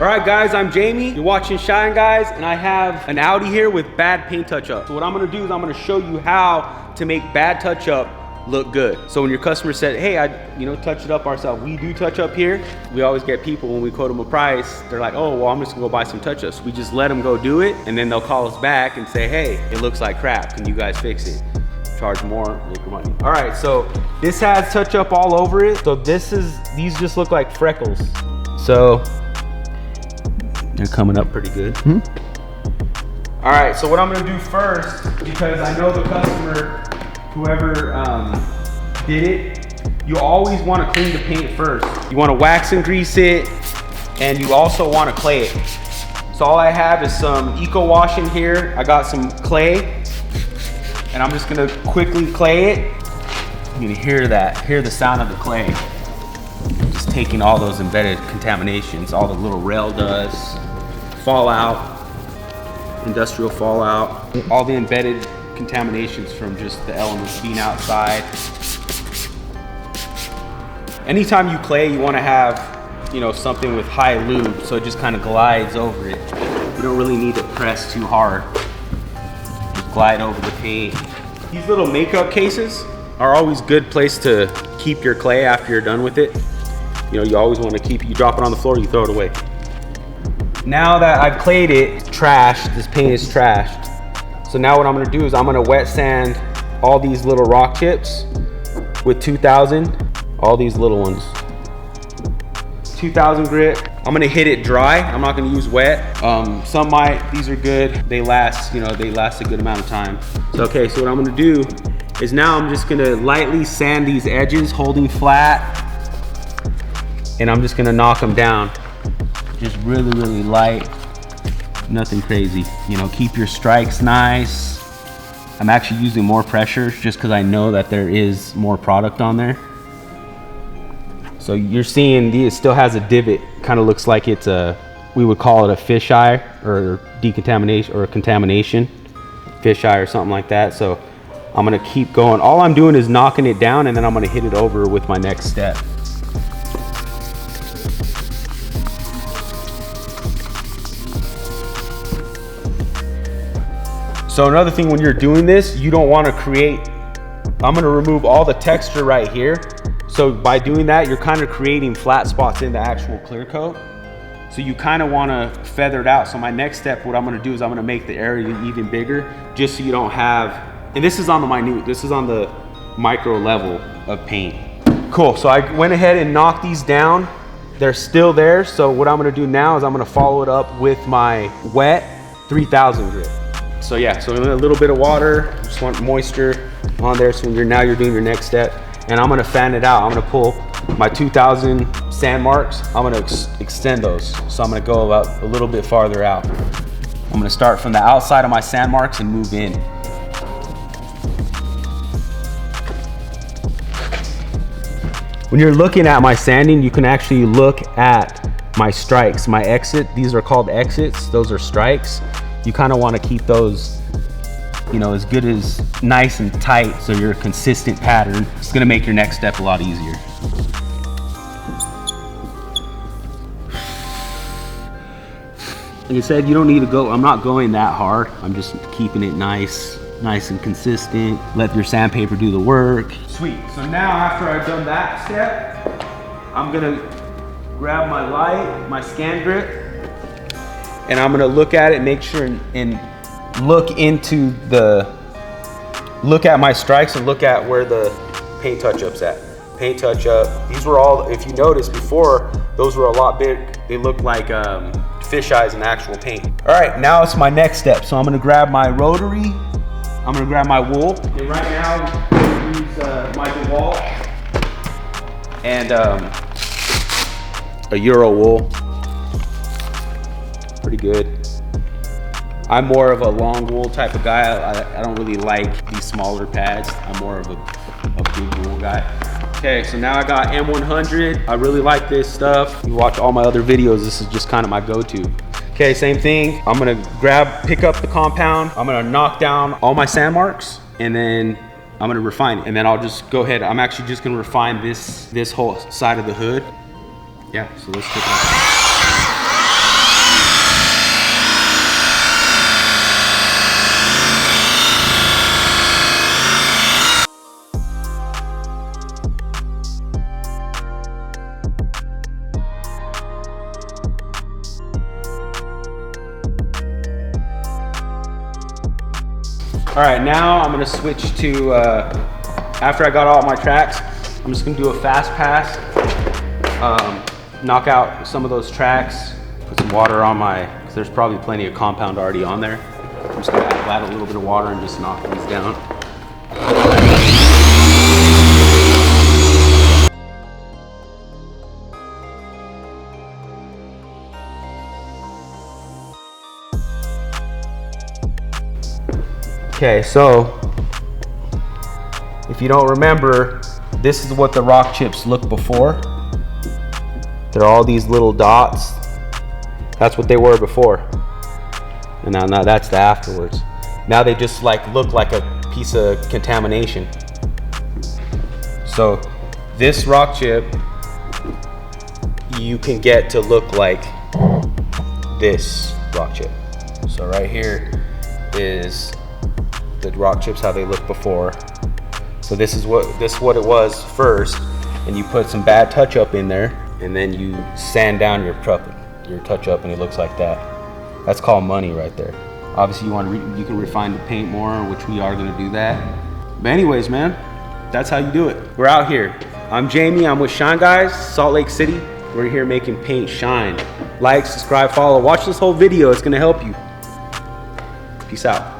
All right, guys, I'm Jamie. You're watching Shine Guys, and I have an Audi here with bad paint touch-up. So what I'm gonna do is I'm gonna show you how to make bad touch-up look good. So when your customer said, hey, I touch it up ourselves. We do touch up here. We always get people when we quote them a price, they're like, oh, well, I'm just gonna go buy some touch-ups. We just let them go do it, and then they'll call us back and say, hey, it looks like crap. Can you guys fix it? Charge more, make your money. All right, so this has touch-up all over it. So these just look like freckles. So they're coming up pretty good. All right, so what I'm gonna do first, because I know the customer, whoever did it, you always wanna clean the paint first. You wanna wax and grease it, and you also wanna clay it. So all I have is some Eco Wash in here. I got some clay, and I'm just gonna quickly clay it. You can hear the sound of the clay. Just taking all those embedded contaminations, all the little rail dust, fallout, industrial fallout, all the embedded contaminations from just the elements being outside. Anytime you clay, you want to have, something with high lube, so it just kind of glides over it. You don't really need to press too hard. Just glide over the paint. These little makeup cases are always a good place to keep your clay after you're done with it. You always want to you drop it on the floor, you throw it away. Now that I've clayed it, it's trashed, this paint is trashed. So now what I'm gonna do is I'm gonna wet sand all these little rock chips with 2000, all these little ones. 2000 grit. I'm gonna hit it dry. I'm not gonna use wet. Some might, these are good. They last, they last a good amount of time. So, okay, so what I'm gonna do is now I'm just gonna lightly sand these edges, holding flat, and I'm just gonna knock them down. Just really, really light, nothing crazy. Keep your strikes nice. I'm actually using more pressure just because I know that there is more product on there. So you're seeing it still has a divot. Kind of looks like it's we would call it a fisheye or decontamination or a contamination. Fisheye or something like that. So I'm gonna keep going. All I'm doing is knocking it down, and then I'm gonna hit it over with my next step. So another thing when you're doing this, you don't want to I'm going to remove all the texture right here. So by doing that, you're kind of creating flat spots in the actual clear coat. So you kind of want to feather it out. So my next step, what I'm going to do is I'm going to make the area even bigger, just so you don't have, and this is on the minute, this is on the micro level of paint. Cool, so I went ahead and knocked these down. They're still there. So what I'm going to do now is I'm going to follow it up with my wet 3000 grit. So yeah, so a little bit of water, just want moisture on there. So now you're doing your next step, and I'm gonna fan it out. I'm gonna pull my 2000 sand marks. I'm gonna extend those. So I'm gonna go about a little bit farther out. I'm gonna start from the outside of my sand marks and move in. When you're looking at my sanding, you can actually look at my strikes, my exit. These are called exits, those are strikes. You kind of want to keep those, as good as nice and tight, so you're a consistent pattern. It's going to make your next step a lot easier. Like I said, you don't need to go, I'm not going that hard. I'm just keeping it nice and consistent. Let your sandpaper do the work. Sweet. So now after I've done that step, I'm going to grab my light, my scan grip, and I'm gonna look at it, make sure and look at my strikes and look at where the paint touch-up's at. Paint touch-up, these were all, if you noticed before, those were a lot big. They looked like fish eyes in actual paint. All right, now it's my next step. So I'm gonna grab my rotary, I'm gonna grab my wool. And right now, I'm gonna use my DeWalt and a Euro wool. Pretty good. I'm more of a long wool type of guy. I don't really like these smaller pads. I'm more of a big wool guy. Okay, so now I got M100. I really like this stuff. You watch all my other videos, this is just kind of my go-to. Okay, same thing. I'm gonna pick up the compound. I'm gonna knock down all my sand marks, and then I'm gonna refine it. And then I'll just go ahead. I'm actually just gonna refine this whole side of the hood. Yeah, so let's take it out. All right, now I'm gonna switch to, after I got all my tracks, I'm just gonna do a fast pass, knock out some of those tracks, put some water on because there's probably plenty of compound already on there. I'm just gonna add a little bit of water and just knock these down. Okay, so if you don't remember, this is what the rock chips look before. They're all these little dots. That's what they were before. And now that's the afterwards. Now they just like look like a piece of contamination. So this rock chip you can get to look like this rock chip. So right here is the rock chips how they look before. So this is what it was first, and you put some bad touch up in there, and then you sand down your touch up, and it looks like that. That's called money right there. Obviously, you can refine the paint more, which we are going to do that. But anyways, man, that's how you do it. We're out here. I'm Jamie. I'm with Shine Guys, Salt Lake City. We're here making paint shine. Like, subscribe, follow. Watch this whole video. It's going to help you. Peace out.